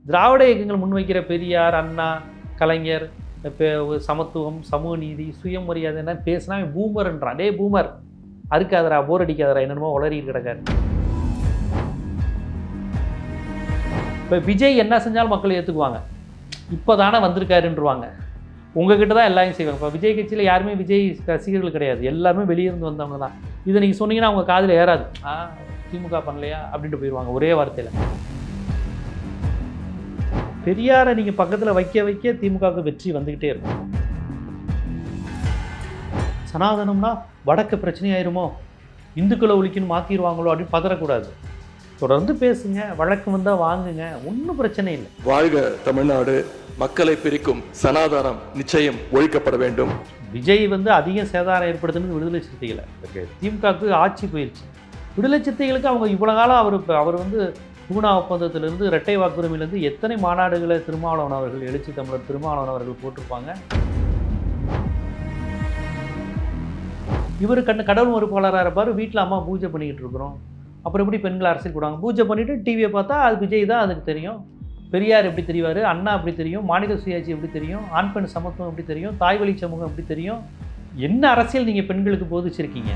திராவிட இயக்கங்கள் முன்வைக்கிற பெரியார், அண்ணா, கலைஞர், சமத்துவம், சமூக நீதி, சுயமரியாதை என்ன பேசினா பூமர்ன்றான். டே பூமர் அறுக்காதரா, போர் அடிக்காதரா, என்னென்னமோ உளறிட்டு கிடக்காரு. இப்போ விஜய் என்ன செஞ்சாலும் மக்கள் ஏற்றுக்குவாங்க. இப்போ தானே வந்திருக்காருன்றவாங்க. உங்ககிட்ட தான் எல்லாரும் செய்வாங்க. இப்போ விஜய் கட்சியில் யாருமே விஜய் ரசிகர்கள் கிடையாது, எல்லாருமே வெளியிருந்து வந்தவங்க தான். இதை நீங்கள் சொன்னீங்கன்னா அவங்க காதில் ஏறாது. திமுக பண்ணலையா அப்படின்ட்டு போயிடுவாங்க ஒரே வார்த்தையில். பெரியாரை நீங்கள் பக்கத்தில் வைக்க வைக்க திமுகவுக்கு வெற்றி வந்துக்கிட்டே இருக்கும். சனாதனம்னா வடக்கு பிரச்சனையாயிருமோ, இந்துக்களை ஒழிக்கணும் மாற்றிடுவாங்களோ அப்படின்னு பதறக்கூடாது. தொடர்ந்து பேசுங்க, வழக்கு வந்தால் வாங்குங்க, ஒன்றும் பிரச்சனை இல்லை. வாழ்க தமிழ்நாடு. மக்களை பிரிக்கும் சனாதனம் நிச்சயம் ஒழிக்கப்பட வேண்டும். விஜய் அதிகம் சேதாரம் ஏற்படுத்துனது விடுதலை சிறுத்தைகளை. திமுகவுக்கு ஆட்சி போயிடுச்சு. விடுதலை சிறுத்தைகளுக்கு அவங்க இவ்வளோ காலம் அவர் பூனா ஒப்பந்தத்திலிருந்து இரட்டை வாக்குரிமையிலேருந்து எத்தனை மாநாடுகளை திருமாவளவன் அவர்கள், எழுச்சி தமிழர் திருமாவளவன் அவர்கள் போட்டிருப்பாங்க. இவர் கடவுள் மறுப்பாளராக இருப்பார். வீட்டில் அம்மா பூஜை பண்ணிக்கிட்டு இருக்கிறோம், அப்புறம் எப்படி பெண்கள் அரசியல் கூடாங்க. பூஜை பண்ணிவிட்டு டிவியை பார்த்தா அது விஜய் தான் அதுக்கு தெரியும். பெரியார் எப்படி தெரிவார், அண்ணா எப்படி தெரியும், மாநில சுயாட்சி எப்படி தெரியும், ஆண் பெண் சமத்துவம் எப்படி தெரியும், தாய் வழி சமூகம் எப்படி தெரியும். என்ன அரசியல் நீங்கள் பெண்களுக்கு போதிச்சிருக்கீங்க?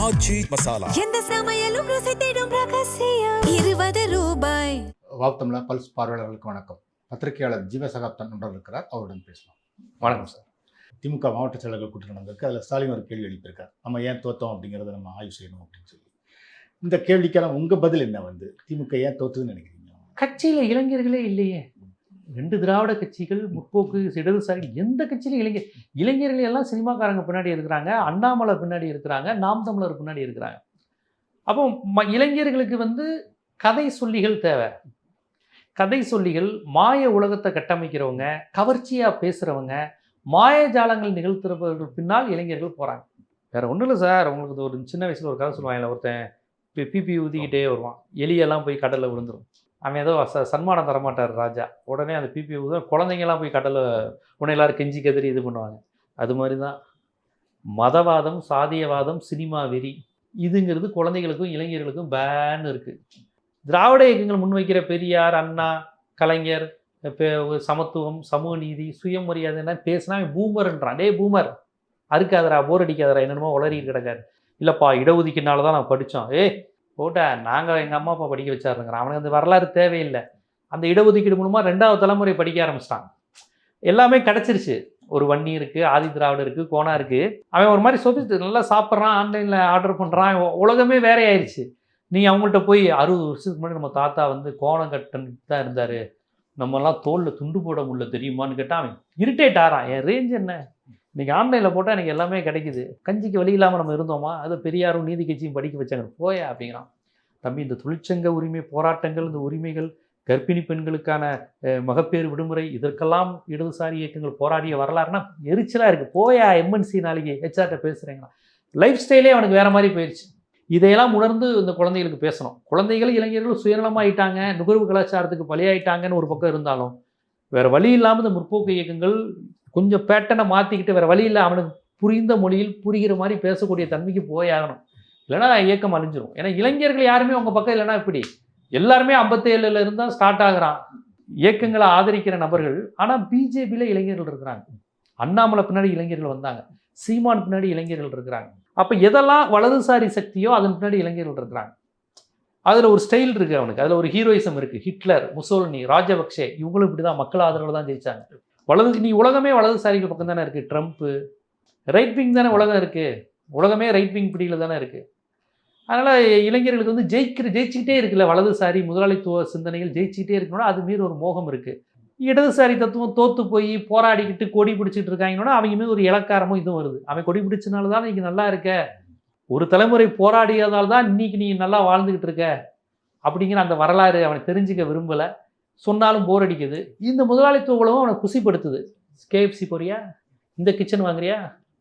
ஆச்சி மசாலா, எந்த சமையலும் ருசி தேடும் ரகசியம். 20 ரூபாய். வாப்தமிழா பல்ஸ் பார்வையாளர்களுக்கு வணக்கம். பத்திரிகையாளர் ஜீவசகாப்தன் ஒன்றர் இருக்கிறார், அவருடன் பேசலாம். வணக்கம் சார். திமுக மாவட்ட செயலர்கள் கூட்டம் நடந்திருக்கு. அதில் ஸ்டாலின் ஒரு கேள்வி எழுப்பியிருக்கார், நம்ம ஏன் தோத்தோம் அப்படிங்கிறத நம்ம ஆய்வு செய்யணும் அப்படின்னு சொல்லி. இந்த கேள்விக்கான உங்கள் பதில் என்ன? திமுக ஏன் தோத்துதுன்னு நினைக்கிறீங்க? கட்சியில் இளைஞர்களே இல்லையே. 2 திராவிட கட்சிகள், முற்போக்கு, இடதுசாரி, எந்த கட்சியிலும் இளைஞர்கள் எல்லாம் சினிமாக்காரங்க பின்னாடி இருக்கிறாங்க, அண்ணாமலை பின்னாடி இருக்கிறாங்க, நாம் தமிழர் பின்னாடி இருக்கிறாங்க. அப்போ இளைஞர்களுக்கு கதை சொல்லிகள் தேவை. கதை சொல்லிகள், மாய உலகத்தை கட்டமைக்கிறவங்க, கவர்ச்சியாக பேசுகிறவங்க, மாயஜாலங்கள் நிகழ்த்துறவர்கள் பின்னால் இளைஞர்கள் போகிறாங்க. வேறு ஒன்றும் இல்லை சார். உங்களுக்கு ஒரு சின்ன வயசில் ஒரு கதை சொல்லுவாங்க. ஒருத்தன் பிபி ஊதிக்கிட்டே வருவான், எலியெல்லாம் போய் கடலில் விழுந்துடும். அவன் ஏதோ சன்மானம் தரமாட்டார் ராஜா. உடனே அந்த பிபி ஊத குழந்தைங்கள்லாம் போய் கடலில் உடனே எல்லாரும் கெஞ்சி கதறி இது பண்ணுவாங்க. அது மாதிரி தான் மதவாதம், சாதியவாதம், சினிமா வெறி, இதுங்கிறது குழந்தைகளுக்கும் இளைஞர்களுக்கும் பேன் இருக்குது. திராவிட இயக்கங்கள் முன்வைக்கிற பெரியார், அண்ணா, கலைஞர், சமத்துவம், சமூக நீதி, சுயமரியாதை என்ன பேசினா பூமர்ன்றான். டே பூமர் அறுக்காதரா, போர் அடிக்காதரா, என்னென்னமோ உளறிட்டு கிடக்காரு. இல்லைப்பா இடஒதுக்கீடுனால தான் நான் படித்தோம். போட்டா நாங்கள் எங்கள் அம்மா அப்பா படிக்க வச்சாருங்கிறான். அவனுக்கு அந்த வரலாறு தேவையில்லை. அந்த இடஒதுக்கீடு மூலமாக 2வது தலைமுறை படிக்க ஆரம்பிச்சிட்டான். எல்லாமே கிடச்சிருச்சு. ஒரு வன்னி இருக்குது, ஆதி திராவிடம் இருக்குது, கோணா இருக்குது. அவன் ஒரு மாதிரி சொத்து நல்லா சாப்பிட்றான், ஆன்லைனில் ஆர்டர் பண்ணுறான். உலகமே வேற ஆயிடுச்சு. நீங்கள் அவங்கள்ட்ட போய் 60 வருஷத்துக்கு முன்னாடி நம்ம தாத்தா கோணம் கட்டன் தான் இருந்தார், நம்மலாம் தோலில் துண்டு போட முடியல தெரியுமான்னு கேட்டால் அவன் இரிட்டேட் ஆகிறான். என் ரேஞ்ச் என்ன? இன்றைக்கி ஆன்லைனில் போட்டால் எனக்கு எல்லாமே கிடைக்குது. கஞ்சிக்கு வழி இல்லாமல் நம்ம இருந்தோமா? அது பெரியாரும் நீதி கட்சியும் படிக்க வச்சாங்க. போயா அப்படிங்கிறான். தம்பி, இந்த தொழிற்சங்க உரிமை போராட்டங்கள், இந்த உரிமைகள், கர்ப்பிணி பெண்களுக்கான மகப்பேறு விடுமுறை, இதற்கெல்லாம் இடதுசாரி இயக்கங்கள் போராடிய வரலாறுனா எரிச்சலாக இருக்குது. போயா எம்என்சி நாளைக்கு ஹெச்ஆர்ட்ட பேசுகிறேங்களா? லைஃப் ஸ்டைலே அவனுக்கு வேறு மாதிரி போயிடுச்சு. இதையெல்லாம் உணர்ந்து இந்த குழந்தைகளுக்கு பேசணும். குழந்தைகள் இளைஞர்கள் சுயநலமாயிட்டாங்க, நுகர்வு கலாச்சாரத்துக்கு பலியாயிட்டாங்கன்னு ஒரு பக்கம் இருந்தாலும், வேறு வழி இல்லாமல் இந்த முற்போக்கு இயக்கங்கள் கொஞ்சம் பேட்டனை மாற்றிக்கிட்டு வேறு வழி இல்லை, அவனுக்கு புரிந்த மொழியில் புரிகிற மாதிரி பேசக்கூடிய தன்மைக்கு போயாகணும். இல்லைனா இயக்கம் அழிஞ்சிரும். ஏன்னா இளைஞர்கள் யாருமே உங்கள் பக்கம் இல்லைனா இப்படி எல்லாருமே 57 இருந்தால் ஸ்டார்ட் ஆகுறான். இயக்கங்களை ஆதரிக்கிற நபர்கள். ஆனால் பிஜேபியில் இளைஞர்கள் இருக்கிறாங்க. அண்ணாமலை பின்னாடி இளைஞர்கள் வந்தாங்க, சீமான் பின்னாடி இளைஞர்கள் இருக்கிறாங்க. அப்போ எதெல்லாம் வலதுசாரி சக்தியோ அதன் பின்னாடி இளைஞர்கள் இருக்கிறாங்க. அதில் ஒரு ஸ்டைல் இருக்குது அவனுக்கு, அதில் ஒரு ஹீரோயிசம் இருக்குது. ஹிட்லர், முசோலினி, ராஜபக்சே, இவங்களும் இப்படி தான் மக்கள் ஆதரவில் தான் ஜெயிச்சாங்க. நீ உலகமே வலதுசாரிகள் பக்கம் தானே இருக்குது. ட்ரம்ப்பு ரைட் விங் தானே உலகம் இருக்குது. உலகமே ரைட் விங் பிடியில் தானே இருக்குது. அதனால் இளைஞர்களுக்கு ஜெயிச்சுக்கிட்டே இருக்குல்ல. வலதுசாரி முதலாளித்துவ சிந்தனைகள் ஜெயிச்சுக்கிட்டே இருக்கணும்னா அது மீது ஒரு மோகம் இருக்குது. இடதுசாரி தத்துவம் தோற்று போய் போராடிக்கிட்டு கொடி பிடிச்சிட்டு இருக்காங்கன்னா அவங்க மீது ஒரு இலக்காரமும் இதுவும் வருது. அவன் கொடி பிடிச்சனால தான் இன்னைக்கு நல்லா இருக்க, ஒரு தலைமுறை போராடியதால் தான் இன்னைக்கு நீ நல்லா வாழ்ந்துக்கிட்டு இருக்க அப்படிங்கிற அந்த வரலாறு அவனை தெரிஞ்சுக்க விரும்பலை. சொன்னாலும் போர் அடிக்குது. இந்த முதலாளித்துவ உலகம் அவனை குசிப்படுத்துது. கேஎஃப்சி போறியா, இந்த கிச்சன் வாங்குறியா,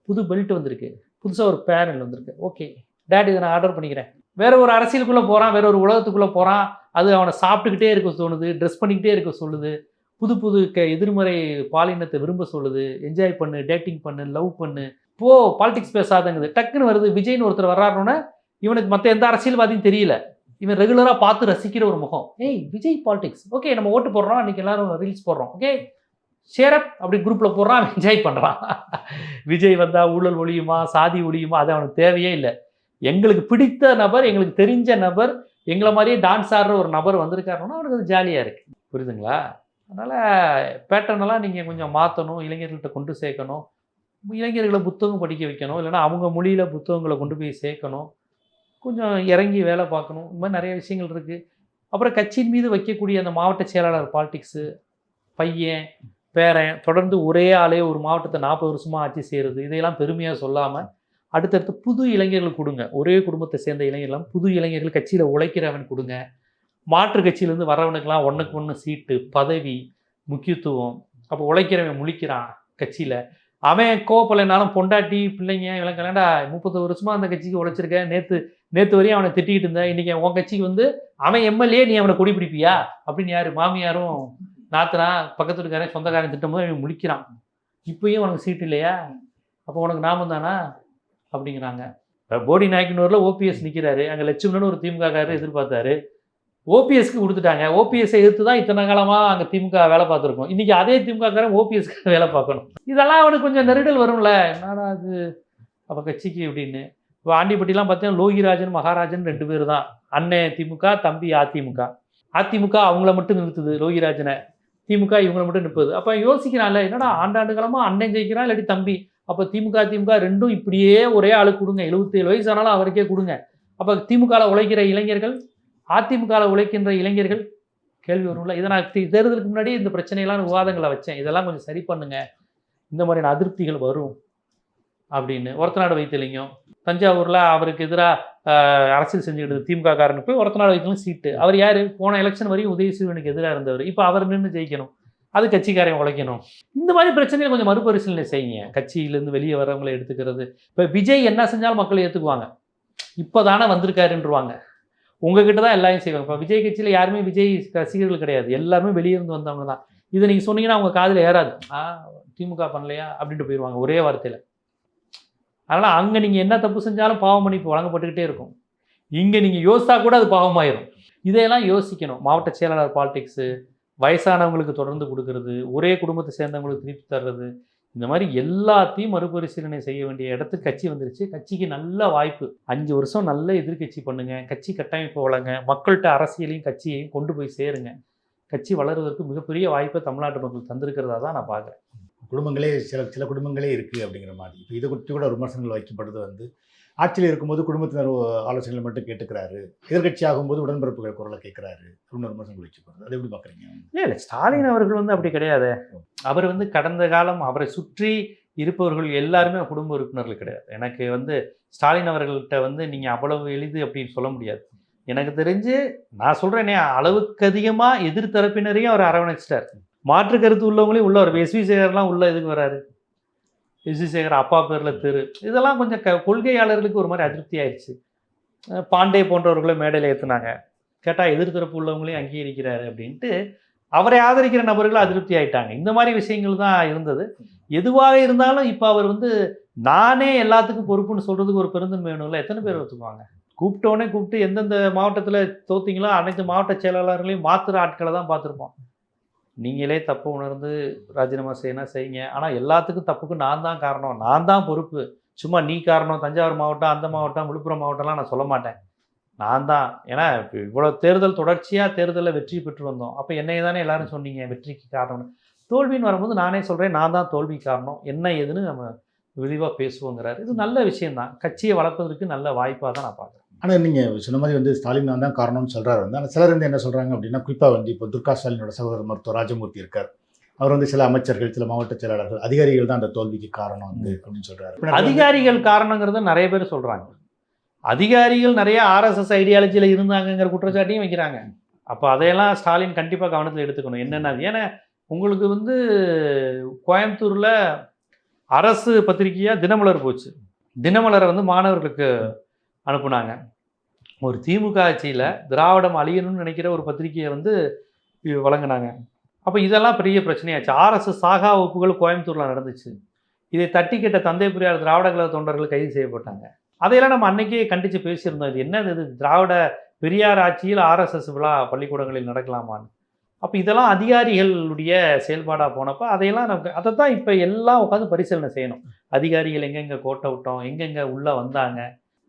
புது பெல்ட் வந்திருக்கு, புதுசாக ஒரு பேனல் வந்திருக்கு, ஓகே டேட் இதை நான் ஆர்டர் பண்ணிக்கிறேன். வேற ஒரு அரசியலுக்குள்ளே போகிறான், வேற ஒரு உலகத்துக்குள்ளே போகிறான். அது அவனை சாப்பிட்டுக்கிட்டே இருக்க தோணுது, ட்ரெஸ் பண்ணிக்கிட்டே இருக்க சொல்லுது. புது புது எதிர்மறை பாலினத்தை விரும்ப சொல்லுது, என்ஜாய் பண்ணு, டேட்டிங் பண்ணு, லவ் பண்ணு, போ பாலிடிக்ஸ் பேசாதங்குது. டக்குன்னு வருது விஜய்னு ஒருத்தர் வர்றாருன்னா இவனுக்கு மற்ற எந்த அரசியல்வாதியும் தெரியல, இவன் ரெகுலராக பார்த்து ரசிக்கிற ஒரு முகம். ஏய் விஜய் பாலிடிக்ஸ், ஓகே நம்ம ஓட்டு போடுறோம், அன்றைக்கி எல்லாரும் ரீல்ஸ் போடுறோம், ஓகே ஷேரப் அப்படி குரூப்பில் போடுறான், என்ஜாய் பண்ணுறான். விஜய் வந்தால் ஊழல் ஒழியுமா, சாதி ஒழியுமா, அது அவனுக்கு தேவையே இல்லை. எங்களுக்கு பிடித்த நபர், எங்களுக்கு தெரிஞ்ச நபர், எங்களை மாதிரியே டான்ஸ் ஆடுற ஒரு நபர் வந்திருக்காருன்னா அவனுக்கு அது ஜாலியாக இருக்குது. புரியுதுங்களா? அதனால் பேட்டர்னெல்லாம் நீங்கள் கொஞ்சம் மாற்றணும், இளைஞர்கள்ட்ட கொண்டு சேர்க்கணும், இளைஞர்களை புத்தகம் படிக்க வைக்கணும், இல்லைனா அவங்க மொழியில் புத்தகங்களை கொண்டு போய் சேர்க்கணும், கொஞ்சம் இறங்கி வேலை பார்க்கணும். இந்த மாதிரி நிறைய விஷயங்கள் இருக்குது. அப்புறம் கட்சியின் மீது வைக்கக்கூடிய அந்த மாவட்ட செயலாளர் பாலிடிக்ஸு, பையன் பேரன் தொடர்ந்து ஒரே ஆளே ஒரு மாவட்டத்தை 40 வருஷமாக ஆட்சி செய்கிறது, இதையெல்லாம் பெருமையாக சொல்லாமல் அடுத்தடுத்து புது இளைஞர்கள் கொடுங்க. ஒரே குடும்பத்தை சேர்ந்த இளைஞர்கள்லாம் புது இளைஞர்கள் கட்சியில் உழைக்கிறவன் கொடுங்க. மாற்று கட்சியிலேருந்து வரவனுக்கெல்லாம் ஒன்றுக்கு ஒன்று சீட்டு, பதவி, முக்கியத்துவம். அப்போ உழைக்கிறவன் முழிக்கிறான் கட்சியில். அவன் கோவப்பலைனாலும் பொண்டாட்டி பிள்ளைங்க இவன் கல்யாண்டா 30 வருஷமாக அந்த கட்சிக்கு உழைச்சிருக்கேன், நேற்று வரையும் அவனை திட்டிக்கிட்டு இருந்தேன், இன்றைக்கி உன் கட்சிக்கு வந்து அவன் எம்எல்ஏ, நீ அவனை கொடி பிடிப்பியா அப்படின்னு யார் மாமியாரும் நாத்தனா பக்கத்து வீட்டுக்காரன் சொந்தக்காரன் திட்டும்போது அவன் முழிக்கிறான். இப்போயும் உனக்கு சீட்டு இல்லையா, அப்போ உனக்கு நாமம் தானா அப்படிங்கிறாங்க. போடி நாயக்கனூரில் ஓபிஎஸ் நிற்கிறாரு, அங்கே லட்சுமணன் ஒரு திமுககாரர் எதிர்பார்த்தாரு, ஓபிஎஸ்க்கு கொடுத்துட்டாங்க. ஓபிஎஸ்ஸை எதிர்த்து தான் இத்தனை காலமாக அங்கே திமுக வேலை பார்த்துருக்கோம். இன்றைக்கி அதே திமுககாரன் ஓபிஎஸ்க்கு வேலை பார்க்கணும். இதெல்லாம் அவனுக்கு கொஞ்சம் நெருடல் வரும்ல, என்னடா அது அப்போ கட்சிக்கு அப்படின்னு. இப்போ ஆண்டிப்பட்டிலாம் பார்த்தீங்கன்னா லோகிராஜன் மகாராஜன் 2 பேர் தான், அண்ணன் திமுக, தம்பி அதிமுக. அதிமுக அவங்கள மட்டும் நிறுத்துது லோகிராஜனை, திமுக இவங்களை மட்டும் நிற்பது. அப்போ யோசிக்கிறான்ல, என்னடா ஆண்டாண்டு காலமாக அண்ணன் ஜெயிக்கிறான் இல்லாட்டி தம்பி, அப்போ திமுக ரெண்டும் இப்படியே ஒரே ஆளுக்கு கொடுங்க, 77 வயசு ஆனாலும் அவருக்கே கொடுங்க. அப்போ திமுகவில் உழைக்கிற இளைஞர்கள், அதிமுகவில் உழைக்கின்ற இளைஞர்கள் கேள்வி வரும்ல. இதை நான் தேர்தலுக்கு முன்னாடி இந்த பிரச்சனையெல்லாம் விவாதங்களை வச்சேன், இதெல்லாம் கொஞ்சம் சரி பண்ணுங்க, இந்த மாதிரியான அதிருப்திகள் வரும் அப்படின்னு. ஒரத்தநாடு வைத்தியலிங்கம் தஞ்சாவூரில் அவருக்கு எதிராக அரசியல் செஞ்சுக்கிட்டு திமுக காரனுக்கு போய் ஒரத்தநாடு வைத்தியலிங்கம் சீட்டு. அவர் யார், போன எலெக்ஷன் வரையும் உதயசூரியனுக்கு எதிராக இருந்தவர், இப்போ அவர் நின்று ஜெயிக்கணும், அது கட்சிக்காரையும் உழைக்கணும். இந்த மாதிரி பிரச்சனைகளை கொஞ்சம் மறுபரிசீலனை செய்யுங்க. கட்சியிலேருந்து வெளியே வரவங்களை எடுத்துக்கிறது. இப்போ விஜய் என்ன செஞ்சாலும் மக்கள் ஏற்றுக்குவாங்க, இப்போ தானே வந்திருக்காருன்றவாங்க. உங்ககிட்ட தான் எல்லாரும் செய்வாங்க. இப்போ விஜய் கட்சியில் யாருமே விஜய் ரசிகர்கள் கிடையாது, எல்லாருமே வெளியே இருந்து வந்தவங்க தான். இதை நீங்கள் சொன்னீங்கன்னா அவங்க காதில் ஏறாது, திமுக பண்ணலையா அப்படின்ட்டு போயிடுவாங்க ஒரே வார்த்தையில். அதனால் அங்கே நீங்கள் என்ன தப்பு செஞ்சாலும் பாவ மன்னிப்பு வழங்கப்பட்டுக்கிட்டே இருக்கும். இங்கே நீங்கள் யோசித்தா கூட அது பாவமாயிரும். இதையெல்லாம் யோசிக்கணும். மாவட்ட செயலாளர் பாலிடிக்ஸு, வயசானவங்களுக்கு தொடர்ந்து கொடுக்கறது, ஒரே குடும்பத்தை சேர்ந்தவங்களுக்கு திருப்பி தர்றது, இந்த மாதிரி எல்லாத்தையும் மறுபரிசீலனை செய்ய வேண்டிய இடத்துக்கு கட்சி வந்துருச்சு. கட்சிக்கு நல்ல வாய்ப்பு. 5 வருஷம் நல்ல எதிர்கட்சி பண்ணுங்க, கட்சி கட்டமைப்பு வளங்க, மக்கள்கிட்ட அரசியலையும் கட்சியையும் கொண்டு போய் சேருங்க. கட்சி வளருவதற்கு மிகப்பெரிய வாய்ப்பை தமிழ்நாட்டு மக்கள் தந்திருக்கிறதா தான் நான் பார்க்குறேன். குடும்பங்களே சில குடும்பங்களே இருக்குது அப்படிங்கிற மாதிரி. இப்போ இதை குறித்து கூட விமர்சனங்கள் வைக்கப்படுறது வந்து, ஆட்சியில் இருக்கும்போது குடும்பத்தினர் ஆலோசனைகளை மட்டும் கேட்டுக்கிறாரு, எதிர்கட்சி ஆகும்போது உடன்பிறப்புகள் குரலை கேட்குறாரு அப்படின்னு விமர்சனங்கள் வைக்கப்படுது. அதை எப்படி பார்க்குறீங்க? இல்லை, ஸ்டாலின் அவர்கள் வந்து அப்படி கிடையாது. அவர் வந்து கடந்த காலம் அவரை சுற்றி இருப்பவர்கள் எல்லாருமே குடும்ப உறுப்பினர்கள் கிடையாது. எனக்கு வந்து ஸ்டாலின் அவர்கள்ட்ட வந்து நீங்கள் அவ்வளவு எளிது அப்படின்னு சொல்ல முடியாது. எனக்கு தெரிஞ்சு நான் சொல்கிறேனே, அளவுக்கு அதிகமாக எதிர்த்தரப்பினரையும் அவர் அரவணைச்சிட்டார். மாற்று கருத்து உள்ளவங்களையும் உள்ள வரும். எஸ்வி சேகர்லாம் உள்ள எதுக்கு வராரு? எஸ்வி சேகர் அப்பா பேரில் தெரு, இதெல்லாம் கொஞ்சம் கொள்கையாளர்களுக்கு ஒரு மாதிரி அதிருப்தி ஆயிடுச்சு. பாண்டே போன்றவர்களை மேடையில் ஏற்றுனாங்க, கேட்டால் எதிர்த்தரப்பு உள்ளவங்களையும் அங்கீகரிக்கிறாரு அப்படின்ட்டு அவரை ஆதரிக்கிற நபர்கள் அதிருப்தி ஆகிட்டாங்க. இந்த மாதிரி விஷயங்கள் தான் இருந்தது. எதுவாக இருந்தாலும் இப்போ அவர் வந்து நானே எல்லாத்துக்கும் பொறுப்புன்னு சொல்கிறதுக்கு ஒரு பெருந்தன்மை வேணும்ல. எத்தனை பேர் ஒத்துக்குவாங்க? கூப்பிட்டு எந்தெந்த மாவட்டத்தில் தோத்திங்களோ அனைத்து மாவட்ட செயலாளர்களையும் மாற்றுற ஆட்களை தான் பார்த்துருப்போம். நீங்களே தப்பு உணர்ந்து ராஜினாமா செய்யுங்க, ஆனால் எல்லாத்துக்கும் தப்புக்கும் நான் தான் காரணம், நான் தான் பொறுப்பு, சும்மா நீ காரணம், தஞ்சாவூர் மாவட்டம், அந்த மாவட்டம், விழுப்புரம் மாவட்டம்லாம் நான் சொல்ல மாட்டேன், நான் தான். ஏன்னா இவ்வளோ தேர்தல் தொடர்ச்சியாக தேர்தலில் வெற்றி பெற்று வந்தோம். அப்போ என்னைய தானே எல்லாரும் சொன்னீங்க வெற்றிக்கு காரணம். தோல்வின்னு வரும்போது நானே சொல்கிறேன், நான் தான் தோல்வி காரணம், என்ன ஏதுன்னு நம்ம விரிவாக பேசுவோங்கிறாரு. இது நல்ல விஷயந்தான், கட்சியை வளர்ப்பதற்கு நல்ல வாய்ப்பாக தான் நான் பார்க்குறேன். ஆனால் நீங்கள் சொன்ன மாதிரி வந்து ஸ்டாலின் தான் காரணம்னு சொல்கிறாரு வந்து. ஆனால் சிலர் வந்து என்ன சொல்கிறாங்க அப்படின்னா, குறிப்பாக வந்து இப்போ துர்கா ஸ்டாலினோட சகோதரர் மருத்துவர் ராஜமூர்த்தி இருக்கார், அவர் வந்து சில அமைச்சர்கள், சில மாவட்ட செயலாளர்கள், அதிகாரிகள் தான் அந்த தோல்விக்கு காரணம் வந்து அப்படின்னு சொல்கிறாரு. அதிகாரிகள் காரணங்கிறத நிறைய பேர் சொல்கிறாங்க. அதிகாரிகள் நிறைய ஆர்எஸ்எஸ் ஐடியாலஜியில் இருந்தாங்கங்கிற குற்றச்சாட்டையும் வைக்கிறாங்க. அப்போ அதையெல்லாம் ஸ்டாலின் கண்டிப்பாக கவனத்தில் எடுத்துக்கணும். என்னென்ன, ஏன்னா உங்களுக்கு வந்து கோயம்புத்தூரில் அரசு பத்திரிகையாக தினமலர் போச்சு. தினமலரை வந்து மாணவர்களுக்கு அனுப்புனாங்க. ஒரு திமுக ஆட்சியில் திராவிடம் அழியணும்னு நினைக்கிற ஒரு பத்திரிகையை வந்து வழங்கினாங்க. அப்போ இதெல்லாம் பெரிய பிரச்சனையாச்சு. ஆர்எஸ்எஸ் சாகா வகுப்புகள் கோயம்புத்தூரில் நடந்துச்சு. இதை தட்டி கேட்ட தந்தை பெரியார் திராவிட கழக தொண்டர்கள் கைது செய்யப்பட்டாங்க. அதையெல்லாம் நம்ம அன்னைக்கே கண்டித்து பேசியிருந்தோம். இது என்னது, இது திராவிட பெரியார் ஆட்சியில் ஆர்எஸ்எஸ் விழா பள்ளிக்கூடங்களில் நடக்கலாமான்னு. அப்போ இதெல்லாம் அதிகாரிகளுடைய செயல்பாடாக போனப்போ அதையெல்லாம் நமக்கு அதை தான் இப்போ எல்லாம் உட்காந்து பரிசீலனை செய்யணும். அதிகாரிகள் எங்கெங்கே கோட்டை விட்டோம், எங்கெங்கே உள்ளே வந்தாங்க.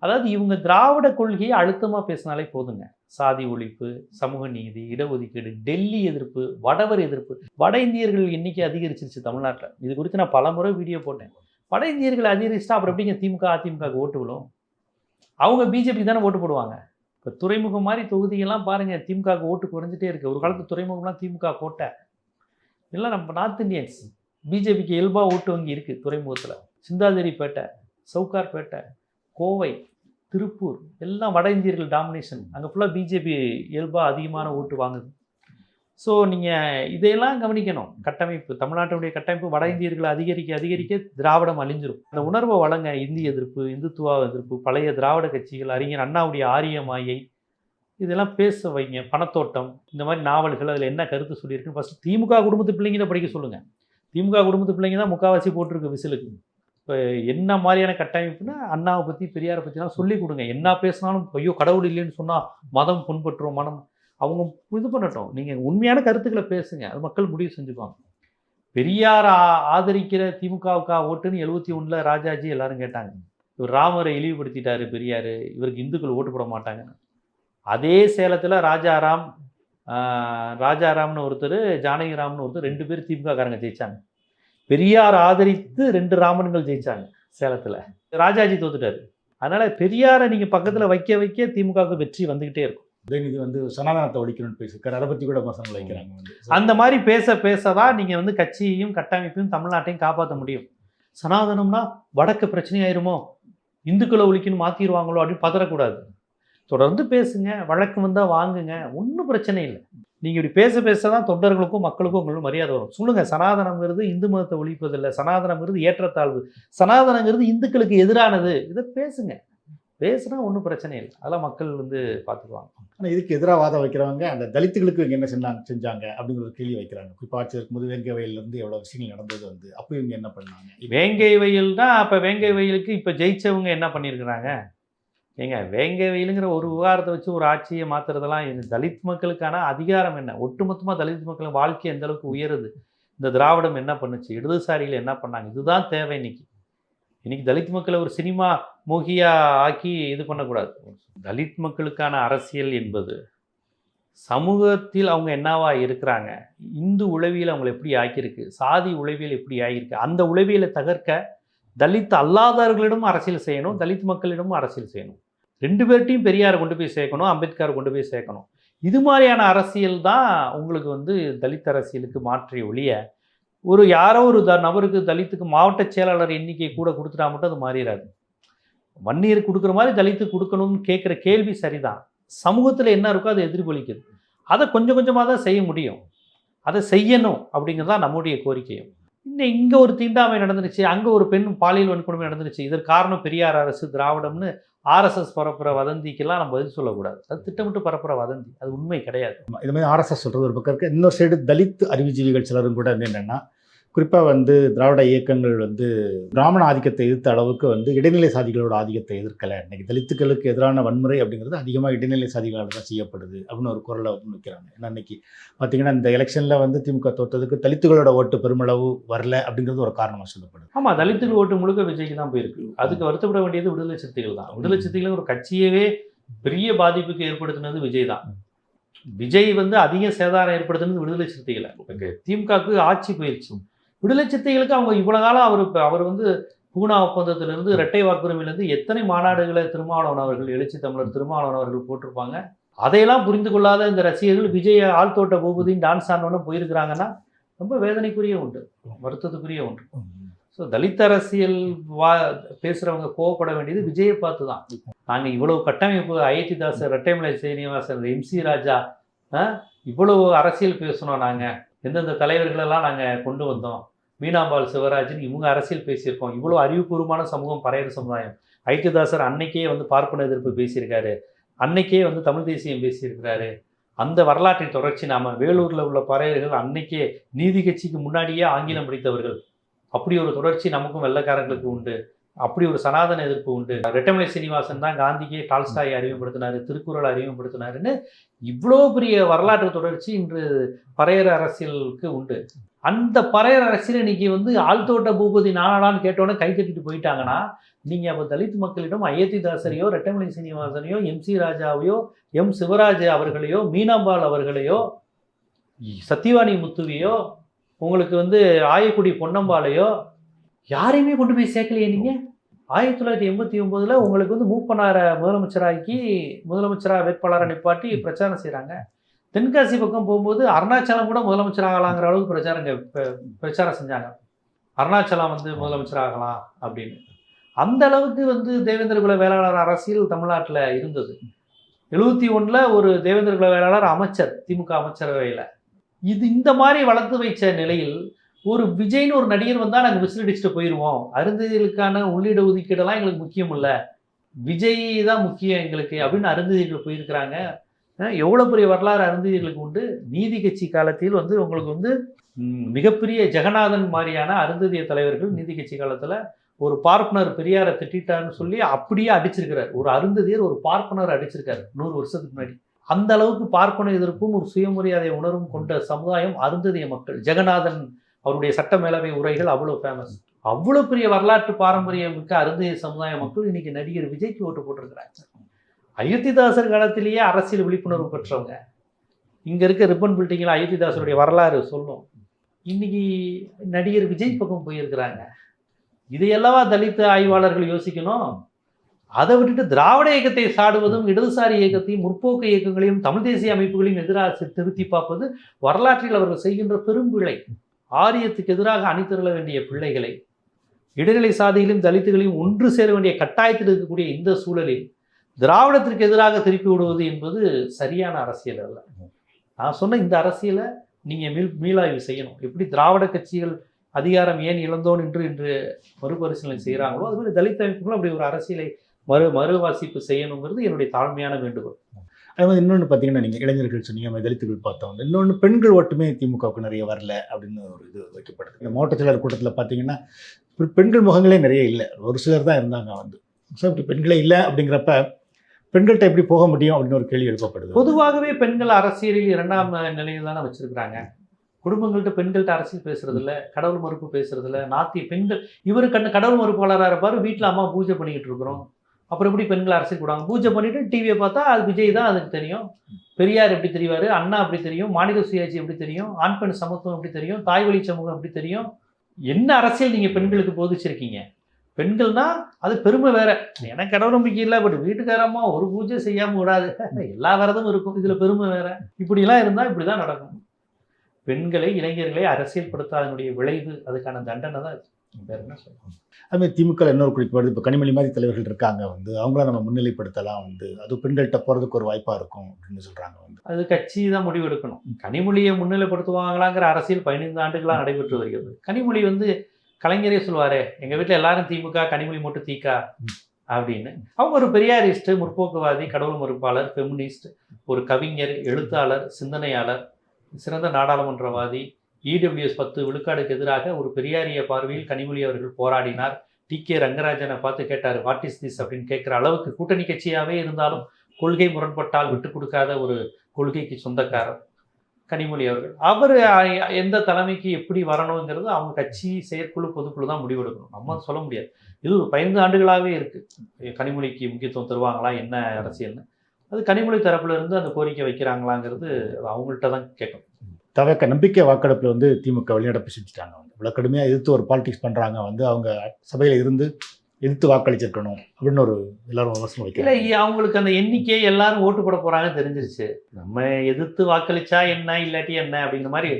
அதாவது இவங்க திராவிட கொள்கையை அழுத்தமாக பேசினாலே போதுங்க. சாதி ஒழிப்பு, சமூக நீதி, இடஒதுக்கீடு, டெல்லி எதிர்ப்பு, வடவர் எதிர்ப்பு. வட இந்தியர்கள் எண்ணிக்கை அதிகரிச்சிருச்சு தமிழ்நாட்டில். இது குறித்து நான் பலமுறை வீடியோ போட்டேன். வட இந்தியர்கள் அதிகரிச்சிட்டா அப்புறம் எப்படிங்க திமுக அதிமுக ஓட்டு விழும்? அவங்க பிஜேபி தானே ஓட்டு போடுவாங்க. இப்போ துறைமுகம் மாதிரி தொகுதிகள்லாம் பாருங்கள், திமுக ஓட்டு குறைஞ்சிட்டே இருக்குது. ஒரு காலத்து துறைமுகம்லாம் திமுக கோட்டை. எல்லாம் நம்ம நார்த் இந்தியன்ஸ். பிஜேபிக்கு இயல்பாக ஓட்டு வங்கி இருக்குது துறைமுகத்தில். சிந்தாதிரிப்பேட்டை, சவுகார்பேட்டை, கோவை, திருப்பூர் எல்லாம் வட இந்தியர்கள் டாமினேஷன். அங்கே ஃபுல்லாக பிஜேபி இயல்பாக அதிகமான ஓட்டு வாங்குது. ஸோ நீங்கள் இதையெல்லாம் கவனிக்கணும். கட்டமைப்பு, தமிழ்நாட்டுடைய கட்டமைப்பு வட இந்தியர்களை அதிகரிக்க திராவிடம் அழிஞ்சிரும். அந்த உணர்வை வழங்க. இந்திய எதிர்ப்பு, இந்துத்துவ எதிர்ப்பு, பழைய திராவிட கட்சிகள், அறிஞர் அண்ணாவுடைய ஆரிய மாயை, இதெல்லாம் பேச வைங்க. பணத்தோட்டம், இந்த மாதிரி நாவல்கள், அதில் என்ன கருத்து சொல்லியிருக்குன்னு ஃபஸ்ட்டு திமுக குடும்பத்து பிள்ளைங்க தான் படிக்க சொல்லுங்கள். திமுக குடும்பத்து பிள்ளைங்க தான் முக்கால்வாசி போட்டிருக்கு விசிலுக்கு. இப்போ என்ன மாதிரியான கட்டமைப்புன்னா அண்ணாவை பற்றி பெரியாரை பற்றிலாம் சொல்லிக் கொடுங்க. என்ன பேசினாலும் ஐயோ கடவுள் இல்லைன்னு சொன்னால் மதம் புண்பற்றுவோம், மனம் அவங்க இது பண்ணட்டும். நீங்கள் உண்மையான கருத்துக்களை பேசுங்க, அது மக்கள் முடிவு செஞ்சுக்குவாங்க. பெரியார் ஆதரிக்கிற திமுகவுக்கா ஓட்டுன்னு 71 ராஜாஜி எல்லாரும் கேட்டாங்க. இவர் ராமரை இழிவுபடுத்திட்டாரு பெரியார், இவருக்கு இந்துக்கள் ஓட்டு போட மாட்டாங்க. அதே சேலத்தில் ராஜாராம்னு ஒருத்தர், ஜானகிராம்னு ஒருத்தர், 2 பேர் திமுக காரங்க ஜெயிச்சாங்க. பெரியார் ஆதரித்து 2 ராமன்கள் ஜெயிச்சாங்க சேலத்தில். ராஜாஜி தோத்துட்டாரு. அதனால் பெரியாரை நீங்கள் பக்கத்தில் வைக்க திமுகவுக்கு வெற்றி வந்துக்கிட்டே இருக்கும். உதயநிதி வந்து சனாதனத்தை ஒழிக்கணும்னு பேசியிருக்காரு. அதை பற்றி கூட விமர்சனங்கள் வைக்கிறாங்க. அந்த மாதிரி பேசதான் நீங்கள் கட்சியையும் கட்டமைப்பையும் தமிழ்நாட்டையும் காப்பாற்ற முடியும். சனாதனம்னா வடக்கு பிரச்சனையாயிருமோ, இந்துக்களை ஒழிக்கணும் மாற்றிடுவாங்களோ அப்படின்னு பதறக்கூடாது. தொடர்ந்து பேசுங்க, வழக்கு வந்தால் வாங்குங்க, ஒன்றும் பிரச்சனை இல்லை. நீங்கள் இப்படி பேச தான் தொண்டர்களுக்கும் மக்களுக்கும் உங்களுக்கு மரியாதை வரும். சொல்லுங்கள், சனாதனங்கிறது இந்து மதத்தை ஒழிப்பதில்லை, சனாதனங்கிறது ஏற்றத்தாழ்வு, சனாதனங்கிறது இந்துக்களுக்கு எதிரானது. இதை பேசுனா ஒன்றும் பிரச்சனை இல்லை. அதெல்லாம் மக்கள் பார்த்துக்குவாங்க. ஆனால் இதுக்கு எதிராக வாதம் வைக்கிறவங்க அந்த தலித்துகளுக்கு இவங்க என்ன செஞ்சாங்க அப்படிங்கிற ஒரு கேள்வி வைக்கிறாங்க. இப்போ ஆட்சி இருக்கும்போது வேங்கை வயலிருந்து எவ்வளோ விஷயங்கள் நடந்தது அப்போ இவங்க என்ன பண்ணாங்க? வேங்கை வயல் தான். அப்போ வேங்கை வயலுக்கு இப்போ ஜெயிச்சவங்க என்ன பண்ணியிருக்கிறாங்க? ஏங்க, வேங்கை வயலுங்கிற ஒரு விவகாரத்தை வச்சு ஒரு ஆட்சியை மாற்றுறதெல்லாம் தலித் மக்களுக்கான அதிகாரம் என்ன? ஒட்டுமொத்தமாக தலித் மக்கள் வாழ்க்கை எந்த அளவுக்கு உயருது? இந்த திராவிடம் என்ன பண்ணுச்சு? இடதுசாரிகள் என்ன பண்ணாங்க? இதுதான் தேவை இன்னைக்கு தலித் மக்களை ஒரு சினிமா மோகியா ஆக்கி இது பண்ணக்கூடாது. தலித் மக்களுக்கான அரசியல் என்பது சமூகத்தில் அவங்க என்னவா இருக்கிறாங்க, இந்து உளவியல் அவங்களை எப்படி ஆக்கியிருக்கு, சாதி உளவியல் எப்படி ஆகியிருக்கு, அந்த உளவியலை தகர்க்க தலித் அல்லாதவர்களிடம் அரசியல் செய்யணும், தலித் மக்களிடமும் அரசியல் செய்யணும். 2 பேர்ட்டையும் பெரியாரை கொண்டு போய் சேர்க்கணும், அம்பேத்கரை கொண்டு போய் சேர்க்கணும். இது மாதிரியான அரசியல் தான் உங்களுக்கு தலித் அரசியலுக்கு மாற்றிய ஒழிய யாரோ ஒரு நபருக்கு தலித்துக்கு மாவட்ட செயலாளர் எண்ணிக்கை கூட கொடுத்துட்டா மட்டும் அது மாறிடாது. வன்னியருக்கு கொடுக்குற மாதிரி தலித்துக்கு கொடுக்கணும்னு கேட்குற கேள்வி சரிதான். சமூகத்தில் என்ன இருக்கோ அதை எதிர்கொலிக்குது. அதை கொஞ்சம் கொஞ்சமாக தான் செய்ய முடியும். அதை செய்யணும் அப்படிங்கிறது தான் நம்முடைய கோரிக்கையும். இன்னும் இங்கே ஒரு தீண்டாமை நடந்துருச்சு, அங்கே ஒரு பெண் பாலியல் வன்கொடுமை நடந்துருச்சு, இதற்கு காரணம் பெரியார் அரசு, திராவிடம்னு ஆர்எஸ்எஸ் பரப்புகிற வதந்திக்கெல்லாம் நம்ம பதில் சொல்லக்கூடாது. அது திட்டமிட்டு பரப்புகிற வதந்தி, அது உண்மை கிடையாது. இது மாதிரி ஆர்எஸ்எஸ் சொல்கிறது ஒரு பக்கம் இருக்குது. இன்னொரு சைடு தலித் அறிவுஜீவிகள் சிலரும் கூட என்னென்னா, குறிப்பாக திராவிட இயக்கங்கள் பிராமண ஆதிக்கத்தை எதிர்த்த அளவுக்கு இடைநிலை சாதிகளோட ஆதிக்கத்தை எதிர்க்கலை. இன்றைக்கி தலித்துக்களுக்கு எதிரான வன்முறை அப்படிங்கிறது அதிகமாக இடைநிலை சாதிகளால் தான் செய்யப்படுது அப்படின்னு ஒரு குரலை வைக்கிறாங்க. ஏன்னா இன்றைக்கி பார்த்திங்கன்னா இந்த எலெக்ஷனில் திமுக தோற்றதுக்கு தலித்துகளோட ஓட்டு பெருமளவு வரல அப்படிங்கிறது ஒரு காரணமாக சொல்லப்படுது. ஆமாம், தலித்துகள் ஓட்டு முழுக்க விஜய்க்கு தான் போயிருக்கு. அதுக்கு வருத்தப்பட வேண்டியது விடுதலை சிறுத்தைகள் தான். விடுதலை சிறுத்தைகள் ஒரு கட்சியவே பெரிய பாதிப்புக்கு ஏற்படுத்தினது விஜய் தான். விஜய் அதிக சேதாரம் ஏற்படுத்தினது விடுதலை சிறுத்தைகளை. திமுகவுக்கு ஆட்சி போயிடுச்சு. விடுதலை சிறுத்தைகளுக்கு அவங்க இவ்வளோ காலம் அவர் பூனா ஒப்பந்தத்திலிருந்து இரட்டை வாக்குரிமையிலேருந்து எத்தனை மாநாடுகளை திருமாவளவன் அவர்கள், எழுச்சி தமிழர் திருமாவளவன் அவர்கள் போட்டிருப்பாங்க. அதையெல்லாம் புரிந்து கொள்ளாத இந்த ரசிகர்கள் விஜய் ஆழ்த்தோட்ட பூபதியும் டான்ஸ் ஆனோன்னு போயிருக்கிறாங்கன்னா ரொம்ப வேதனைக்குரிய ஒன்று, வருத்தத்துக்குரிய ஒன்று. ஸோ தலித் அரசியல் பேசுகிறவங்க கோவப்பட வேண்டியது விஜயை பார்த்து தான். நாங்கள் இவ்வளவு கட்டமைப்பு, ஐஐடி தாசர், ரெட்டைமலை சீனிவாசன், எம்சி ராஜா, இவ்வளவு அரசியல் பேசணும், நாங்கள் எந்தெந்த தலைவர்களெல்லாம் நாங்கள் கொண்டு வந்தோம், மீனாம்பாள் சிவராஜன், இவங்க அரசியல் பேசியிருக்கோம், இவ்வளோ அறிவுபூர்வமான சமூகம் பறையர் சமுதாயம். ஐடிதாசர் அன்னைக்கே பார்ப்பன எதிர்ப்பு பேசியிருக்காரு, அன்னைக்கே தமிழ் தேசியம் பேசியிருக்கிறாரு, அந்த வரலாற்றை தொடர்ச்சி நாம வேலூரில் உள்ள பறையர்கள் அன்னைக்கே நீதி கட்சிக்கு முன்னாடியே ஆங்கிலம் படித்தவர்கள். அப்படி ஒரு தொடர்ச்சி நமக்கும் வெள்ளைக்காரர்களுக்கு உண்டு. அப்படி ஒரு சனாதன எதிர்ப்பு உண்டு. ரெட்டமலை சீனிவாசன் தான் காந்திக்கு டால்ஸ்டாயை அறிமுகப்படுத்தினாரு, திருக்குறளை அறிமுகப்படுத்தினாருன்னு இவ்வளோ பெரிய வரலாற்று தொடர்ச்சி இன்று பறையர் அரசியலுக்கு உண்டு. அந்த பறையர் அரசியல் இன்னைக்கு ஆழ்தோட்ட பூபதி நானாடான்னு கேட்டோன்னே கை தட்டிட்டு போயிட்டாங்கன்னா, நீங்கள் அப்போ தலித் மக்களிடம் அயோத்திதாசரையோ ரெட்டமலை சீனிவாசனையோ MC ராஜாவையோ M சிவராஜ் அவர்களையோ மீனாம்பாள் அவர்களையோ சத்தியவாணி முத்துவையோ உங்களுக்கு ஆயக்குடி பொன்னம்பாளையோ யாரையுமே கொண்டு போய் சேர்க்கலையே நீங்கள். 1989 உங்களுக்கு மூப்பனாரை முதலமைச்சராக வேட்பாளரை நிப்பாட்டி பிரச்சாரம் செய்கிறாங்க. தென்காசி பக்கம் போகும்போது அருணாச்சலம் கூட முதலமைச்சர் ஆகலாங்கிற அளவுக்கு பிரச்சாரம் செஞ்சாங்க. அருணாச்சலம் முதலமைச்சர் ஆகலாம் அப்படின்னு. அந்த அளவுக்கு தேவேந்திர குல வேளாளர் அரசியல் தமிழ்நாட்டில் இருந்தது. 71 ஒரு தேவேந்திர குல வேளாளர் அமைச்சர், திமுக அமைச்சரவையில். இந்த மாதிரி வளர்த்து வைச்ச நிலையில் ஒரு விஜய்னு ஒரு நடிகர் வந்தால் நாங்கள் விசில் அடிச்சுட்டு போயிடுவோம், அருந்ததிகளுக்கான உள்ளீடு ஒதுக்கீடெல்லாம் எங்களுக்கு முக்கியம் இல்லை, விஜய் தான் முக்கியம் எங்களுக்கு அப்படின்னு அருந்ததிகள் போயிருக்கிறாங்க. எவ்வளோ பெரிய வரலாறு அருந்ததிகளுக்கு உண்டு. நீதி கட்சி காலத்தில் உங்களுக்கு மிகப்பெரிய ஜெகநாதன் மாதிரியான அருந்ததிய தலைவர்கள் நீதி கட்சி காலத்தில் ஒரு பார்ப்பனர் பெரியாரை திட்டான்னு சொல்லி அப்படியே அடிச்சிருக்கிறார். ஒரு அருந்ததியர் ஒரு பார்ப்பனர் அடிச்சிருக்காரு 100 வருஷத்துக்கு முன்னாடி. அந்த அளவுக்கு பார்ப்பன எதிர்ப்பும் ஒரு சுயமரியாதை உணர்வும் கொண்ட சமுதாயம் அருந்ததிய மக்கள். ஜெகநாதன் அவருடைய சட்ட மேலவை உரைகள் அவ்வளோ ஃபேமஸ். அவ்வளோ பெரிய வரலாற்று பாரம்பரியம் மிக்க அருந்ததிய சமுதாய மக்கள் இன்னைக்கு நடிகர் விஜய்க்கு ஓட்டு போட்டிருக்கிறாங்க. அயோத்திதாசர் காலத்திலேயே அரசியல் விழிப்புணர்வு பெற்றவங்க. இங்கே இருக்க ரிப்பன் பில்டிங்கில் அயோத்திதாசருடைய வரலாறு சொல்லும். இன்னைக்கு நடிகர் விஜய் பக்கம் போயிருக்கிறாங்க. இதையெல்லவா தலித் ஆய்வாளர்கள் யோசிக்கணும். அதை விட்டுட்டு திராவிட இயக்கத்தை சாடுவதும் இடதுசாரி இயக்கத்தையும் முற்போக்கு இயக்கங்களையும் தமிழ் தேசிய அமைப்புகளையும் எதிராக திருத்தி பார்ப்பது வரலாற்றில் அவர்கள் செய்கின்ற பெரும் பிழை. ஆரியத்துக்கு எதிராக அணிதிரள வேண்டிய பிள்ளைகளை, இடைநிலை சாதிகளையும் தலித்துகளையும் ஒன்று சேர வேண்டிய கட்டாயத்தில் இருக்கக்கூடிய இந்த சூழலில் திராவிடத்திற்கு எதிராக திருப்பி விடுவது என்பது சரியான அரசியல் அல்ல. நான் சொன்ன இந்த அரசியலை நீங்கள் மீளாய்வு செய்யணும். எப்படி திராவிட கட்சிகள் அதிகாரம் ஏன் இழந்தோன் என்று இன்று மறுபரிசீலனை செய்கிறாங்களோ அதுமாதிரி தலித் அமைப்புகளும் அப்படி ஒரு அரசியலை மறுவாசிப்பு செய்யணுங்கிறது என்னுடைய தாழ்மையான வேண்டுகோள். அது மாதிரி இன்னொன்று பார்த்தீங்கன்னா, நீங்கள் இளைஞர்கள் சொன்னீங்க, தலித்துகள் பார்த்தோம். இன்னொன்று பெண்கள் ஓட்டுமே திமுகவுக்கு நிறைய வரல அப்படின்னு ஒரு இது வைக்கப்படுது. இந்த மாவட்ட செயலர் கூட்டத்தில் பார்த்தீங்கன்னா பெண்கள் முகங்களே நிறைய இல்லை, ஒரு சிலர் தான் இருந்தாங்க. ஸோ இப்படி பெண்களே இல்லை அப்படிங்கிறப்ப பெண்கள்கிட்ட எப்படி போக முடியும் அப்படின்னு ஒரு கேள்வி எழுப்பப்படுது. பொதுவாகவே பெண்கள் அரசியலில் 2ஆம் நிலையில் தானே வச்சிருக்கிறாங்க. குடும்பங்கள்கிட்ட பெண்கள்கிட்ட அரசியல் பேசுறது இல்லை, கடவுள் மறுப்பு பேசுறது இல்லை. நாத்திய பெண்கள் இவர் கடவுள் மறுப்பாளராக இருப்பார், வீட்டில் அம்மா பூஜை பண்ணிக்கிட்டு இருக்கிறோம், அப்புறம் எப்படி பெண்கள் அரசியல் கூடாங்க? பூஜை பண்ணிட்டு டிவியை பார்த்தா அது விஜய் தான் அதுக்கு தெரியும். பெரியார் எப்படி தெரிவார், அண்ணா எப்படி தெரியும், மாநில சுயாட்சி எப்படி தெரியும், ஆண் பெண் சமத்துவம் எப்படி தெரியும், தாய் வழி சமூகம் எப்படி தெரியும்? என்ன அரசியல் நீங்கள் பெண்களுக்கு போதிச்சிருக்கீங்க? பெண்கள்னா அது பெருமை வேற. எனக்கு கடவுள் நம்பிக்கை இல்லை, பட் வீட்டுக்காரம்மா ஒரு பூஜை செய்யாமல் விடாது, எல்லா விரதமும் இருக்கும், இதில் பெருமை வேற. இப்படிலாம் இருந்தால் இப்படி தான் நடக்கும். பெண்களை இளைஞர்களை அரசியல்படுத்தாதனுடைய விளைவு, அதுக்கான தண்டனை தான் வேற என்ன சொல்லுவோம். அதுமாதிரி திமுக இன்னொரு குறிப்பாடு இப்போ கனிமொழி மாதிரி தலைவர்கள் இருக்காங்க, அவங்கள நம்ம முன்னிலைப்படுத்தலாம், அது பெண்கள்கிட்ட போகிறதுக்கு ஒரு வாய்ப்பாக இருக்கும் அப்படின்னு சொல்கிறாங்க. அது கட்சி தான் முடிவு எடுக்கணும். கனிமொழியை முன்னிலைப்படுத்துவாங்களாங்கிற அரசியல் 15 ஆண்டுகளாக நடைபெற்று வருகிறது. கனிமொழி கலைஞரே சொல்லுவார், எங்கள் வீட்டில் எல்லாரும் திமுக, கனிமொழி மட்டும் தீக்கா அப்படின்னு. அவங்க ஒரு பெரியாரிஸ்ட், முற்போக்குவாதி, கடவுள் மறுப்பாளர், ஃபெமினிஸ்ட், ஒரு கவிஞர், எழுத்தாளர், சிந்தனையாளர், சிறந்த நாடாளுமன்றவாதி. EWS 10 விழுக்காடுக்கு எதிராக ஒரு பெரியாரிய பார்வையில் கனிமொழி அவர்கள் போராடினார். TK ரங்கராஜனை பார்த்து கேட்டார், வாட் இஸ் திஸ் அப்படின்னு கேட்குற அளவுக்கு கூட்டணி கட்சியாகவே இருந்தாலும் கொள்கை முரண்பட்டால் விட்டு கொடுக்காத ஒரு கொள்கைக்கு சொந்தக்காரர் கனிமொழி அவர்கள். அவர் எந்த தலைமைக்கு எப்படி வரணுங்கிறது அவங்க கட்சி செயற்குழு பொதுக்குழு தான் முடிவெடுக்கணும், நம்ம சொல்ல முடியாது. இது ஒரு 15 ஆண்டுகளாகவே இருக்குது. கனிமொழிக்கு முக்கியத்துவம் தருவாங்களா என்ன அரசியல்னு, அது கனிமொழி தரப்புல இருந்து அந்த கோரிக்கை வைக்கிறாங்களாங்கிறது அவங்கள்ட்ட தான் கேட்கணும். தவிர நம்பிக்கை வாக்கெடுப்பில் திமுக வெளிநடப்பு செஞ்சுட்டாங்க. இவ்வளோ கடுமையாக எதிர்த்து ஒரு பாலிடிக்ஸ் பண்ணுறாங்க, அவங்க சபையில் இருந்து எதிர்த்து வாக்களிச்சிருக்கணும் அப்படின்னு ஒரு எல்லாரும் விமர்சனம் வைக்கல. இல்லை, அவங்களுக்கு அந்த எண்ணிக்கை எல்லாரும் ஓட்டு போட போகிறாங்கன்னு தெரிஞ்சிருச்சு. நம்ம எதிர்த்து வாக்களிச்சா என்ன இல்லாட்டி என்ன அப்படிங்கிற மாதிரி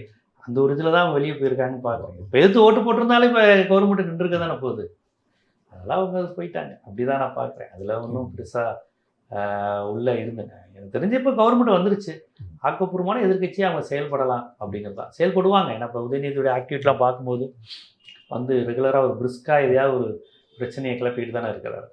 அந்த ஒரு இதில் தான் வெளியே போயிருக்காங்கன்னு பார்க்குறோம். இப்போ எதிர்த்து ஓட்டு போட்டிருந்தாலும் இப்போ கவர்மெண்ட் நின்றுருக்க தானே போகுது. அதெல்லாம் அவங்க போயிட்டாங்க, அப்படி தான் நான் பார்க்குறேன். அதில் ஒன்றும் பெருசாக உள்ளே இருந்துங்க. எனக்கு தெரிஞ்ச இப்போ கவர்மெண்ட் வந்துருச்சு, ஆக்கப்பூர்வமான எதிர்கட்சியாக அவங்க செயல்படலாம் அப்படிங்கிறது தான். செயல்படுவாங்க. ஏன்னா இப்போ உதயநிதியுடைய ஆக்டிவிட்டிலாம் பார்க்கும்போது ரெகுலராக ஒரு பிரிஸ்காக எதையாவது ஒரு பிரச்சனையை கிளப்பிட்டு தானே இருக்கிறார்.